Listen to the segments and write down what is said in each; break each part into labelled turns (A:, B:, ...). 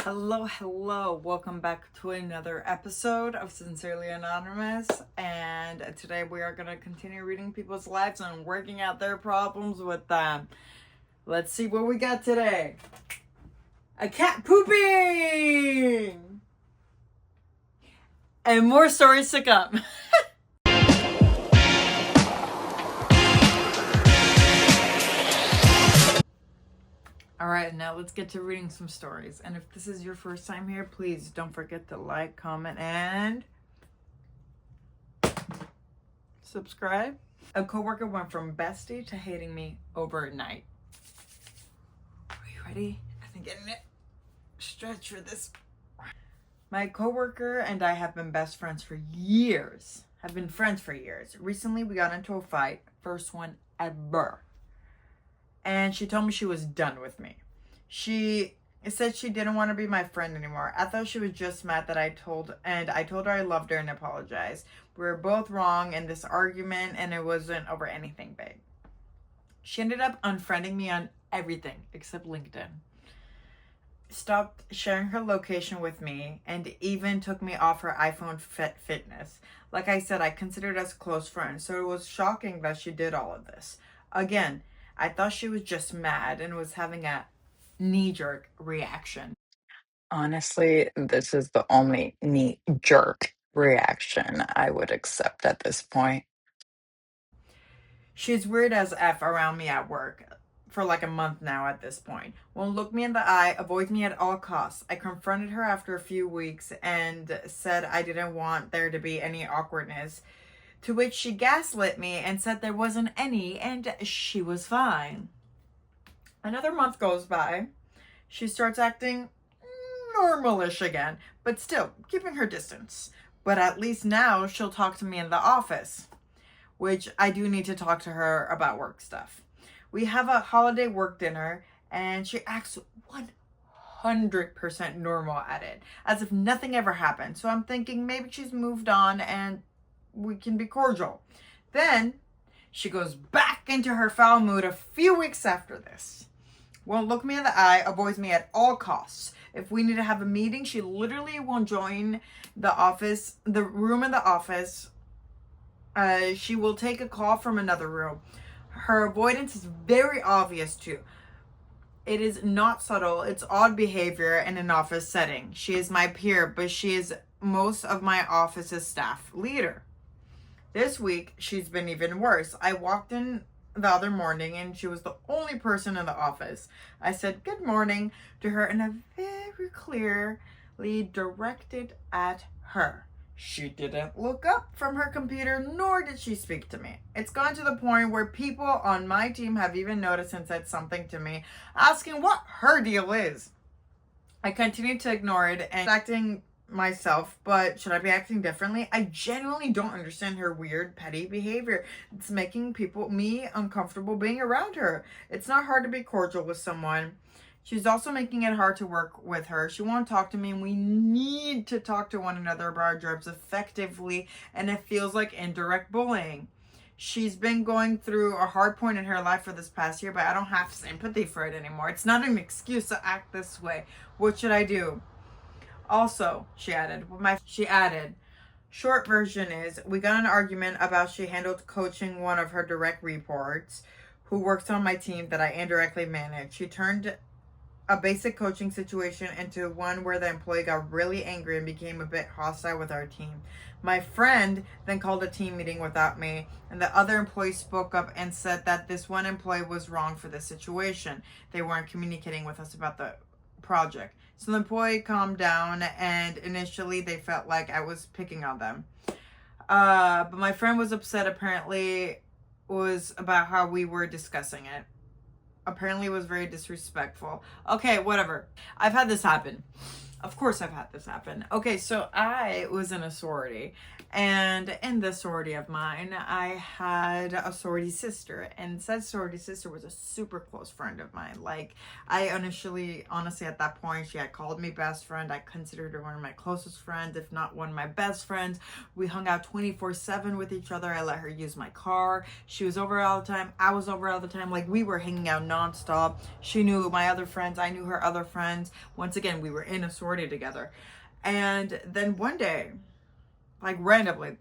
A: Hello. Welcome back to another episode of Sincerely Anonymous. And today we are going to continue reading people's lives and working out their problems with them. Let's see what we got today. A cat pooping! And more stories to come. Alright, now let's get to reading some stories. And if this is your first time here, please don't forget to like, comment, and subscribe. A coworker went from bestie to hating me overnight. Are you ready? I think getting it. Stretch for this. My coworker and I have been best friends for years. Recently, we got into a fight. First one ever. And she told me she was done with me. She said she didn't want to be my friend anymore. I thought she was just mad that I told her I loved her and apologized. We were both wrong in this argument and it wasn't over anything big. She ended up unfriending me on everything except LinkedIn. Stopped sharing her location with me and even took me off her iPhone fitness. Like I said, I considered us close friends, so it was shocking that she did all of this. Again, I thought she was just mad and was having a knee-jerk reaction.
B: Honestly, this is the only knee-jerk reaction I would accept at this point.
A: She's weird as F around me at work for like a month now at this point. Won't look me in the eye, avoids me at all costs. I confronted her after a few weeks and said I didn't want there to be any awkwardness, to which she gaslit me and said there wasn't any and she was fine. Another month goes by. She starts acting normalish again, but still keeping her distance. But at least now she'll talk to me in the office, which I do need to talk to her about work stuff. We have a holiday work dinner and she acts 100% normal at it, as if nothing ever happened. So I'm thinking maybe she's moved on and we can be cordial. Then she goes back into her foul mood a few weeks after this. Won't look me in the eye, avoids me at all costs. If we need to have a meeting, she literally won't join the room in the office. She will take a call from another room. Her avoidance is very obvious too. It is not subtle. It's odd behavior in an office setting. She is my peer, but she is most of my office's staff leader. This week, she's been even worse. I walked in the other morning and she was the only person in the office. I said good morning to her and a very clearly directed at her. She didn't look up from her computer, nor did she speak to me. It's gone to the point where people on my team have even noticed and said something to me, asking what her deal is. I continue to ignore it and acting myself, but should I be acting differently? I genuinely don't understand her weird, petty behavior. It's making me uncomfortable being around her. It's not hard to be cordial with someone. She's also making it hard to work with her. She won't talk to me, and we need to talk to one another about our jobs effectively, and it feels like indirect bullying. She's been going through a hard point in her life for this past year, but I don't have sympathy for it anymore. It's not an excuse to act this way. What should I do? Also, she added, short version is, we got an argument about she handled coaching one of her direct reports who works on my team that I indirectly manage. She turned a basic coaching situation into one where the employee got really angry and became a bit hostile with our team. My friend then called a team meeting without me, and the other employee spoke up and said that this one employee was wrong for this situation. They weren't communicating with us about the project. So the employee calmed down, and initially they felt like I was picking on them. But my friend was upset, apparently was about how we were discussing it. Apparently it was very disrespectful. Okay, whatever. I've had this happen. Of course, I've had this happen. Okay, so I was in a sorority, and in this sorority of mine, I had a sorority sister, and said sorority sister was a super close friend of mine. Like, I honestly, at that point, she had called me best friend. I considered her one of my closest friends, if not one of my best friends. We hung out 24/7 with each other. I let her use my car. She was over all the time. I was over all the time. Like, we were hanging out nonstop. She knew my other friends. I knew her other friends. Once again, we were in a sorority together. And then one day, like randomly,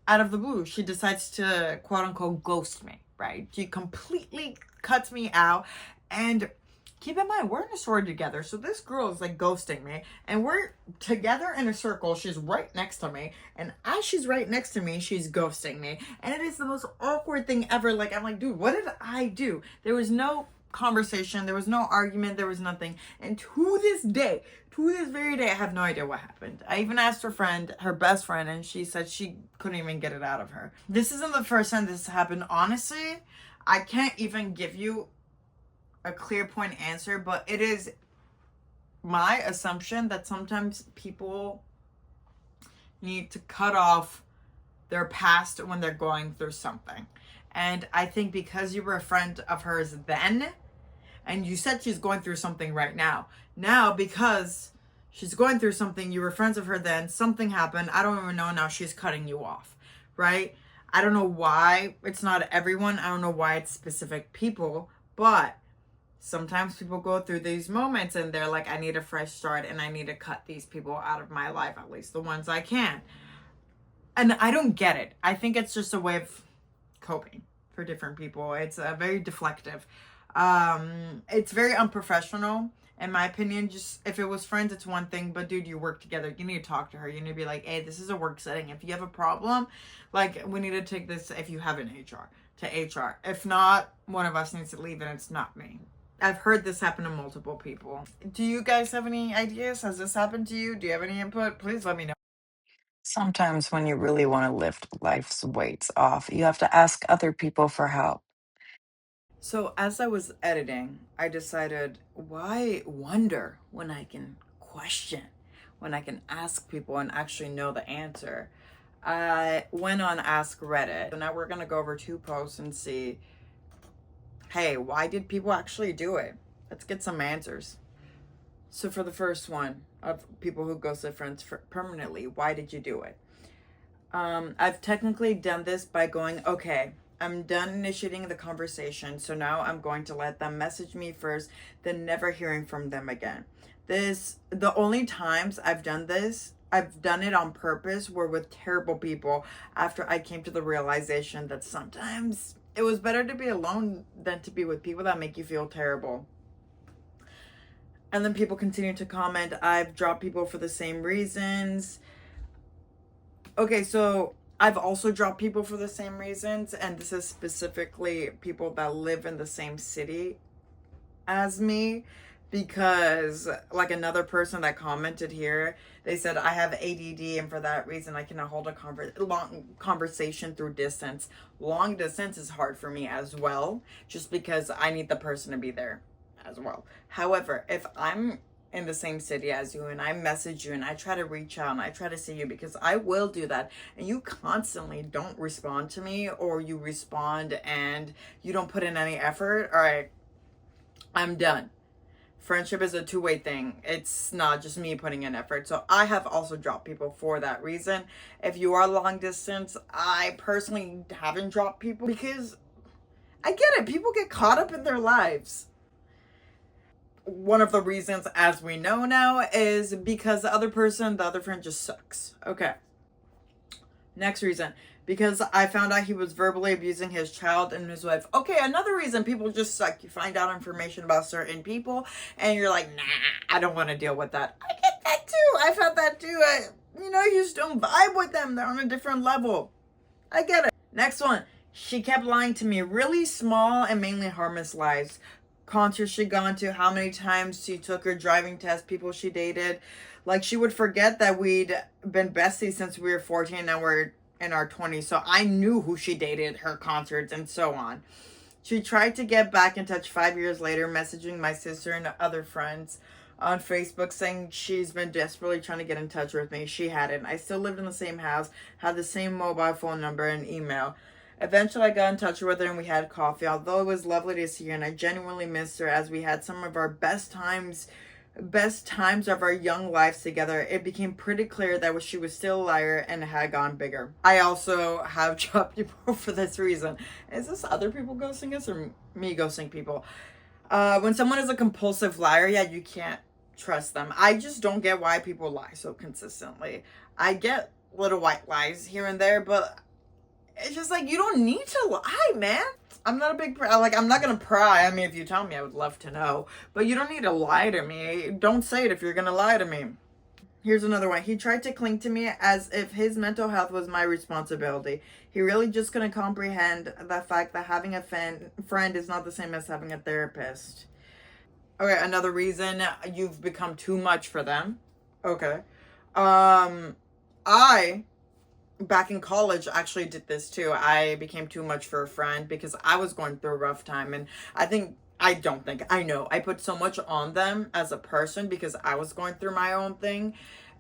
A: out of the blue, she decides to quote unquote ghost me, right? She completely cuts me out. And keep in mind, we're in a sorority together. So this girl is like ghosting me, and we're together in a circle. She's right next to me. And as she's right next to me, she's ghosting me. And it is the most awkward thing ever. Like, I'm like, dude, what did I do? There was no conversation, there was no argument, there was nothing. And to this very day, I have no idea what happened. I even asked her friend, her best friend, and she said she couldn't even get it out of her. This isn't the first time this happened. Honestly, I can't even give you a clear point answer, but it is my assumption that sometimes people need to cut off their past when they're going through something. And I think because you were a friend of hers then, and you said she's going through something right now. Now, because she's going through something, you were friends of her then, something happened, I don't even know, now she's cutting you off, right? I don't know why it's not everyone. I don't know why it's specific people, but sometimes people go through these moments and they're like, I need a fresh start and I need to cut these people out of my life, at least the ones I can. And I don't get it. I think it's just a way of coping for different people. It's very deflective. It's very unprofessional, in my opinion. Just if it was friends, it's one thing, but dude, you work together. You need to talk to her. You need to be like, hey, this is a work setting. If you have a problem, like, we need to take this, if you have an HR, to HR. If not, one of us needs to leave, and it's not me. I've heard this happen to multiple people. Do you guys have any ideas? Has this happened to you? Do you have any input? Please let me know.
B: Sometimes when you really want to lift life's weights off, you have to ask other people for help.
A: So as I was editing, I decided, why wonder when I can question, when I can ask people and actually know the answer? I went on Ask Reddit. So now we're going to go over 2 posts and see, hey, why did people actually do it? Let's get some answers. So for the first one, of people who ghosted friends permanently, why did you do it? I've technically done this by going, okay, I'm done initiating the conversation, so now I'm going to let them message me first, then never hearing from them again. The only times I've done this, I've done it on purpose, were with terrible people after I came to the realization that sometimes it was better to be alone than to be with people that make you feel terrible. And then people continue to comment, I've dropped people for the same reasons. Okay, so I've also dropped people for the same reasons, and this is specifically people that live in the same city as me, because like another person that commented here, they said I have ADD, and for that reason I cannot hold a long conversation through distance. Long distance is hard for me as well, just because I need the person to be there as well. However, if I'm in the same city as you and I message you and I try to reach out and I try to see you, because I will do that, and you constantly don't respond to me, or you respond and you don't put in any effort, all right, I'm done. Friendship is a two-way thing. It's not just me putting in effort. So I have also dropped people for that reason. If you are long distance, I personally haven't dropped people because I get it. People get caught up in their lives. One of the reasons, as we know now, is because the other friend just sucks. Okay. Next reason, because I found out he was verbally abusing his child and his wife. Okay, another reason, people just suck. You find out information about certain people and you're like, nah, I don't want to deal with that. I get that too. I felt that too. You just don't vibe with them. They're on a different level. I get it. Next one, she kept lying to me. Really small and mainly harmless lies. Concerts she'd gone to, how many times she took her driving test, people she dated. Like, she would forget that we'd been besties since we were 14 and now we're in our 20s. So I knew who she dated, her concerts, and so on. She tried to get back in touch 5 years later, messaging my sister and other friends. on Facebook saying she's been desperately trying to get in touch with me. She hadn't. I still lived in the same house, had the same mobile phone number and email. Eventually, I got in touch with her and we had coffee. Although it was lovely to see her and I genuinely missed her as we had some of our best times of our young lives together, it became pretty clear that she was still a liar and had gone bigger. I also have dropped people for this reason. Is this other people ghosting us or me ghosting people? When someone is a compulsive liar, yeah, you can't trust them. I just don't get why people lie so consistently. I get little white lies here and there, but it's just like, you don't need to lie, man. I'm not a big, I'm not gonna pry. I mean, if you tell me, I would love to know. But you don't need to lie to me. Don't say it if you're gonna lie to me. Here's another one. He tried to cling to me as if his mental health was my responsibility. He really just couldn't comprehend the fact that having a friend is not the same as having a therapist. Okay, another reason, you've become too much for them. Okay. I back in college actually did this too. I became too much for a friend because I was going through a rough time, and I know I put so much on them as a person because I was going through my own thing,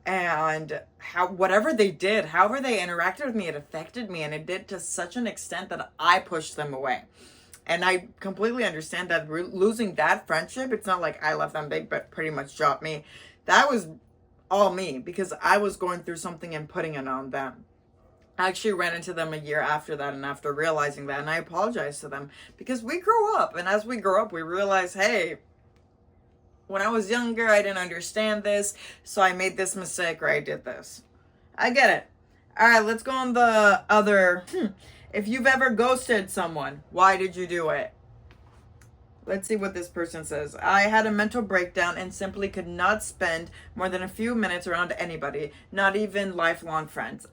A: and whatever they did, however they interacted with me, it affected me, and it did to such an extent that I pushed them away. And I completely understand that losing that friendship, it's not like I left them big, but pretty much dropped me. That was all me because I was going through something and putting it on them. I actually ran into them a year after that, and after realizing that, and I apologized to them because we grow up, and as we grow up, we realize, hey, when I was younger, I didn't understand this, so I made this mistake or I did this. I get it. All right, let's go on the other. If you've ever ghosted someone, why did you do it? Let's see what this person says. I had a mental breakdown and simply could not spend more than a few minutes around anybody, not even lifelong friends.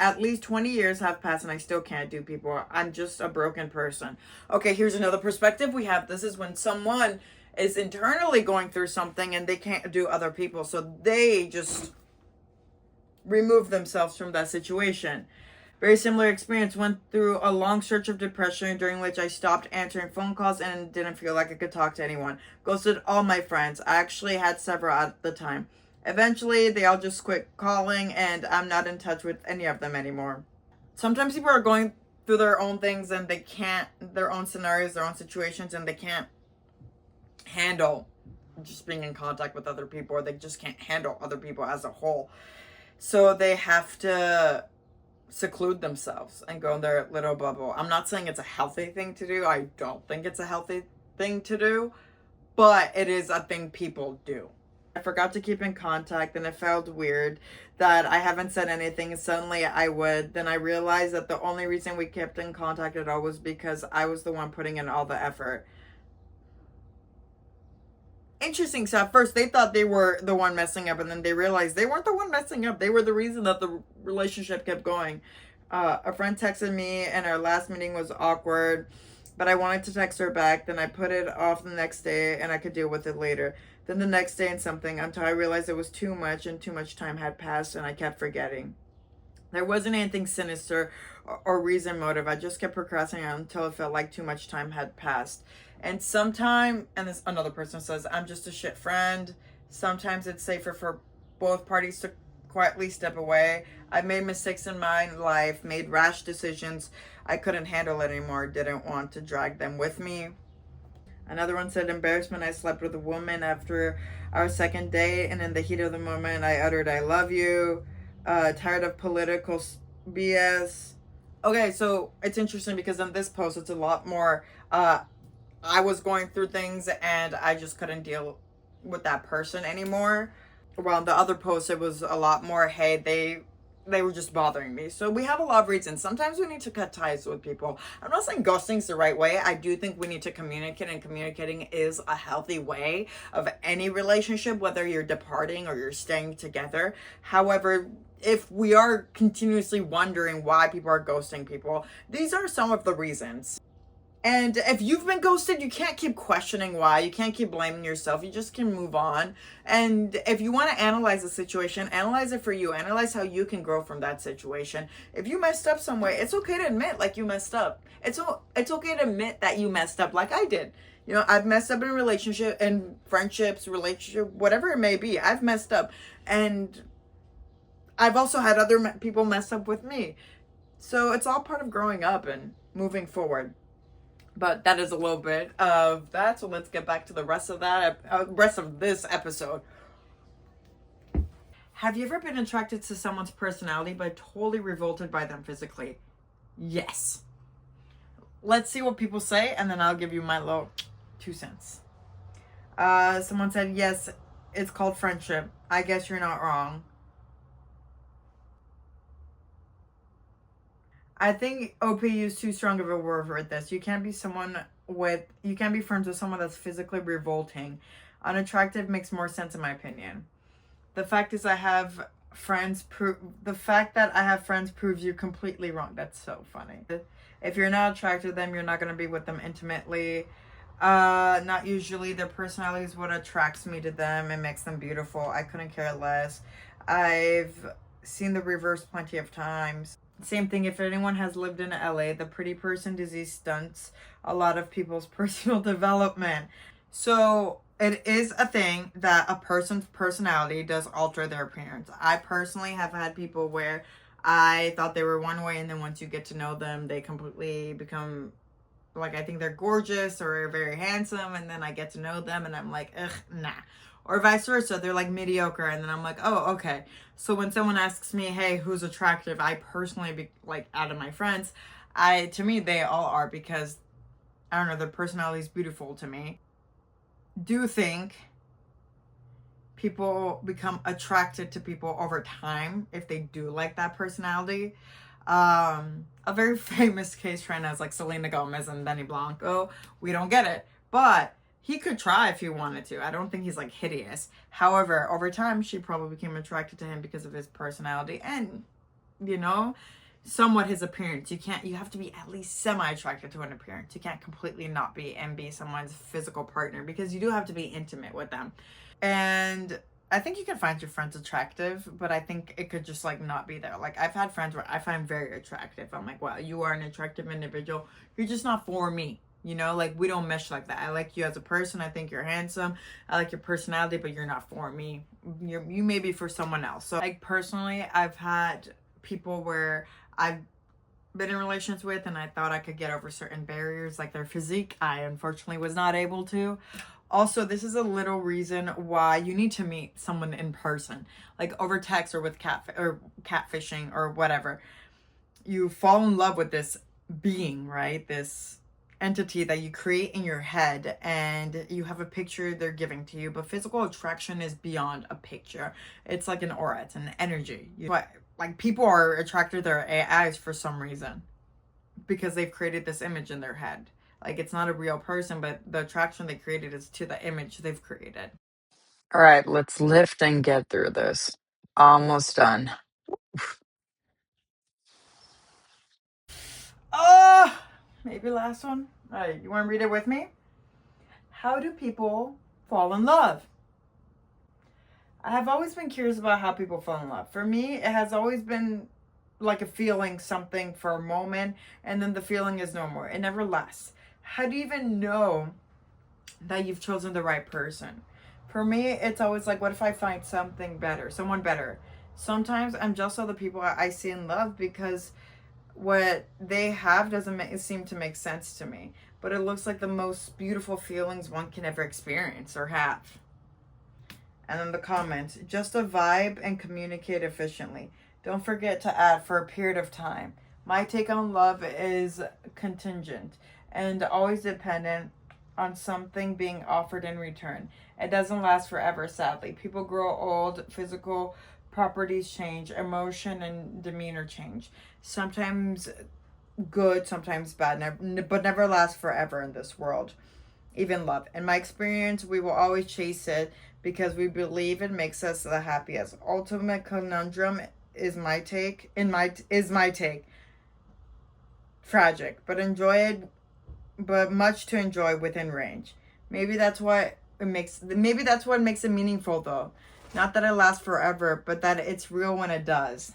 A: At least 20 years have passed and I still can't do people. I'm just a broken person. Okay, here's another perspective we have. This is when someone is internally going through something and they can't do other people. So they just remove themselves from that situation. Very similar experience. Went through a long stretch of depression during which I stopped answering phone calls and didn't feel like I could talk to anyone. Ghosted all my friends. I actually had several at the time. Eventually, they all just quit calling, and I'm not in touch with any of them anymore. Sometimes people are going through their own things, and they can't, their own scenarios, their own situations, and they can't handle just being in contact with other people, or they just can't handle other people as a whole. So they have to seclude themselves and go in their little bubble. I'm not saying it's a healthy thing to do. I don't think it's a healthy thing to do, but it is a thing people do. I forgot to keep in contact, and it felt weird that I haven't said anything. Suddenly I would. Then I realized that the only reason we kept in contact at all was because I was the one putting in all the effort. Interesting. So at first they thought they were the one messing up, and then they realized they weren't the one messing up. They were the reason that the relationship kept going. A friend texted me, and our last meeting was awkward, but I wanted to text her back. Then I put it off the next day, and I could deal with it later. Then the next day and something, until I realized it was too much, and too much time had passed, and I kept forgetting. There wasn't anything sinister or reason motive. I just kept procrastinating until it felt like too much time had passed. And sometimes, and this another person says, I'm just a shit friend. Sometimes it's safer for both parties to quietly step away. I've made mistakes in my life, made rash decisions. I couldn't handle it anymore. Didn't want to drag them with me. Another one said, embarrassment. I slept with a woman after our second date, and in the heat of the moment, I uttered, I love you. Tired of political BS. Okay, so it's interesting because in this post, it's a lot more, I was going through things and I just couldn't deal with that person anymore. While in the other post, it was a lot more, hey, they were just bothering me. So we have a lot of reasons. Sometimes we need to cut ties with people. I'm not saying ghosting's the right way. I do think we need to communicate, and communicating is a healthy way of any relationship, whether you're departing or you're staying together. However, if we are continuously wondering why people are ghosting people, these are some of the reasons. And if you've been ghosted, you can't keep questioning why. You can't keep blaming yourself. You just can move on. And if you want to analyze the situation, analyze it for you. Analyze how you can grow from that situation. If you messed up some way, it's okay to admit like you messed up. It's okay to admit that you messed up like I did. You know, I've messed up in relationship and friendships, relationship, whatever it may be. I've messed up, and I've also had other people mess up with me. So it's all part of growing up and moving forward. But that is a little bit of that. So let's get back to the rest of this episode. Have you ever been attracted to someone's personality but totally revolted by them physically? Yes. Let's see what people say, and then I'll give you my little 2 cents. Someone said, yes, it's called friendship. I guess you're not wrong. I think OP used too strong of a word for this. You can't be friends with someone that's physically revolting. Unattractive makes more sense in my opinion. The fact that I have friends proves you completely wrong. That's so funny. If you're not attracted to them, you're not going to be with them intimately. Not usually. Their personality is what attracts me to them and makes them beautiful. I couldn't care less. I've seen the reverse plenty of times. Same thing, if anyone has lived in LA, the pretty person disease stunts a lot of people's personal development. So it is a thing that a person's personality does alter their appearance. I personally have had people where I thought they were one way, and then once you get to know them, they completely become, like, I think they're gorgeous or very handsome, and then I get to know them and I'm like, ugh, nah. Or vice versa, they're like mediocre, and then I'm like, oh, okay. So when someone asks me, hey, who's attractive, I personally, out of my friends, to me, they all are, because, I don't know, their personality is beautiful to me. Do think people become attracted to people over time if they do like that personality. A very famous case right now is like Selena Gomez and Benny Blanco. We don't get it, but he could try if he wanted to. I don't think he's like hideous. However, over time, she probably became attracted to him because of his personality and, you know, somewhat his appearance. You have to be at least semi-attracted to an appearance. You can't completely not be and be someone's physical partner, because you do have to be intimate with them. And I think you can find your friends attractive, but I think it could just like not be there. Like, I've had friends where I find very attractive. I'm like, wow, you are an attractive individual. You're just not for me. You know, like, we don't mesh like that. I like you as a person. I think you're handsome. I like your personality, but you're not for me. You may be for someone else. So, like, personally, I've had people where I've been in relations with and I thought I could get over certain barriers, like their physique. I unfortunately was not able to. Also, this is a little reason why you need to meet someone in person, like over text or with catfishing or whatever. You fall in love with this being, right? This entity that you create in your head, and you have a picture they're giving to you. But physical attraction is beyond a picture. It's like an aura. It's an energy. But like, people are attracted to their AIs for some reason because they've created this image in their head. Like, it's not a real person, but the attraction they created is to the image they've created.
B: All right, let's lift and get through this. Almost done.
A: Oh, maybe last one. All right, you want to read it with me? How do people fall in love? I have always been curious about how people fall in love. For me, it has always been like a feeling something for a moment, and then the feeling is no more. It never lasts. How do you even know that you've chosen the right person? For me, it's always like, what if I find someone better? Sometimes I'm jealous of the people I see in love because what they have doesn't seem to make sense to me. But it looks like the most beautiful feelings one can ever experience or have. And then the comments, just a vibe and communicate efficiently. Don't forget to add for a period of time. My take on love is contingent and always dependent on something being offered in return. It doesn't last forever, sadly. People grow old, physical properties change, emotion and demeanor change. Sometimes good, sometimes bad, but never last forever in this world. Even love. In my experience, we will always chase it because we believe it makes us the happiest. Ultimate conundrum is my take. Tragic, but much to enjoy within range. Maybe that's what makes it meaningful, though. Not that it lasts forever, but that it's real when it does.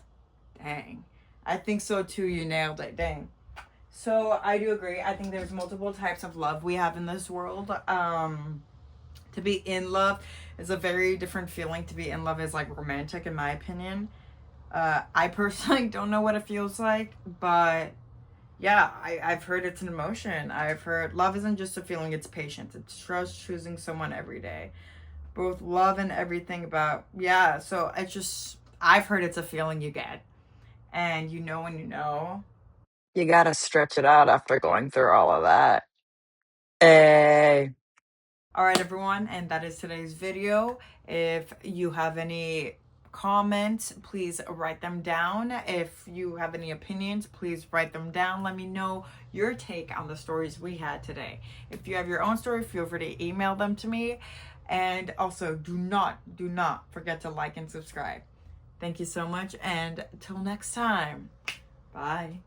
A: Dang. I think so too. You nailed it. Dang. So I do agree. I think there's multiple types of love we have in this world. To be in love is a very different feeling. To be in love is like romantic, in my opinion. I personally don't know what it feels like, but yeah, I've heard it's an emotion. I've heard love isn't just a feeling, it's patience. It's trust, choosing someone every day. Both love and everything about, yeah, so it's just, I've heard it's a feeling you get. And you know when you know.
B: You gotta stretch it out after going through all of that. Hey.
A: All right, everyone, and that is today's video. If you have any comments, please write them down. If you have any opinions, please write them down. Let me know your take on the stories we had today. If you have your own story, feel free to email them to me. And also, do not forget to like and subscribe. Thank you so much, and till next time. Bye.